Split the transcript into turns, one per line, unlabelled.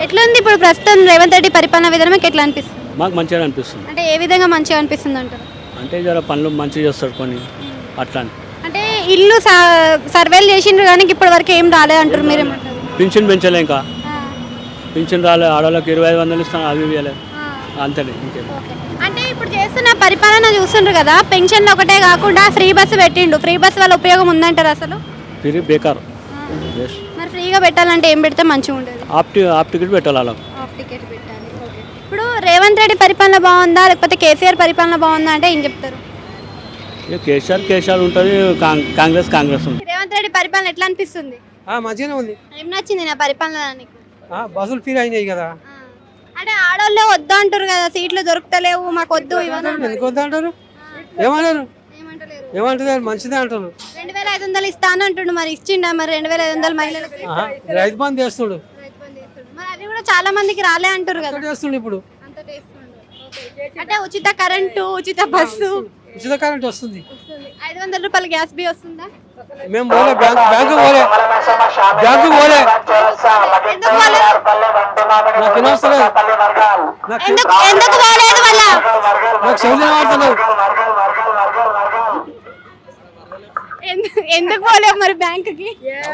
ఎట్లా ఉంది ఇప్పుడు ప్రస్తుతం రేవంత్ రెడ్డి పరిపాలన విధానం మీకు ఎట్లా అనిపిస్తుంది?
మాకు మంచిగా అనిపిస్తుంది.
అంటే ఏ విధంగా మంచిగా అనిపిస్తుంది అంటారు?
అంటే జర పనులు మంచిగా చేస్తాడు కొన్ని అట్లా అని.
అంటే ఇల్లు సర్వేలు చేసిండ్రు కానీ ఇప్పటి వరకు ఏం రాలేదు అంటారు, మీరేమంటారు?
పింఛన్ పెంచలే, ఇంకా పింఛన్ రాలే. ఆడవాళ్ళకి 2500 ఇస్తాను, అవి ఇవ్వలే. అంతే ఇంకేం.
అంటే ఇప్పుడు చేస్తున్న పరిపాలన చూస్తుండ్రు కదా, పెన్షన్లు ఒకటే కాకుండా ఫ్రీ బస్సు పెట్టిండు. ఫ్రీ బస్సు వల్ల ఉపయోగం ఉందంటారు అసలు?
ఫ్రీ బేకార్.
మరి ఫ్రీగా పెట్టాలంటే ఏం పెడితే మంచిగా ఉంటుంది?
హాఫ్ టికెట్ పెట్టాలి వాళ్ళకి.
హాఫ్ టికెట్ పెట్టాలి. ఇప్పుడు రేవంత్ రెడ్డి పరిపాలన బాగుందా లేకపోతే కేసీఆర్ పరిపాలన బాగుందా అంటే ఏం చెప్తారు?
ఇక కేసీఆర్ ఉంటుంది, కాంగ్రెస్ ఉంటుంది.
రేవంత్ రెడ్డి పరిపాలన ఎట్లా అనిపిస్తుంది?
మంచిగానే ఉంది.
ఏం నచ్చింది నా పరిపాలన నీకు?
బస్సులు ఫ్రీ అయినాయి కదా.
అంటే ఆడవాళ్ళే వద్దు అంటారు కదా, సీట్లు దొరుకుతలేవు మాకు వద్దు
ఎందుకు వద్దంటారు? ఏమన్నారు? ఏమంటారు? మంచిదే అంటారు.
2500 ఇస్తాను అంటుండు, మరి ఇచ్చిండా? మరి 2500 మహిళలకి
రైతు బంధు చేస్తుడు.
మరి అది కూడా చాలా మందికి రాలే అంటారు కదా.
చేస్తుండు ఇప్పుడు.
అంటే ఉచిత కరెంటు, ఉచిత బస్సు,
ఉచిత కరెంట్ వస్తుంది.
500 రూపాయల గ్యాస్ బి వస్తుందా?
మేము పోలే, బ్యాంకు పోలే.
ఎందుకు పోలేదు?
నాకు వినవస్తలేదు.
ఎందుకు పోలేదు వల్ల?
నాకు చెవులు వినవస్తలేదు.
ఎందుకు పోలేవు మరి బ్యాంకుకి?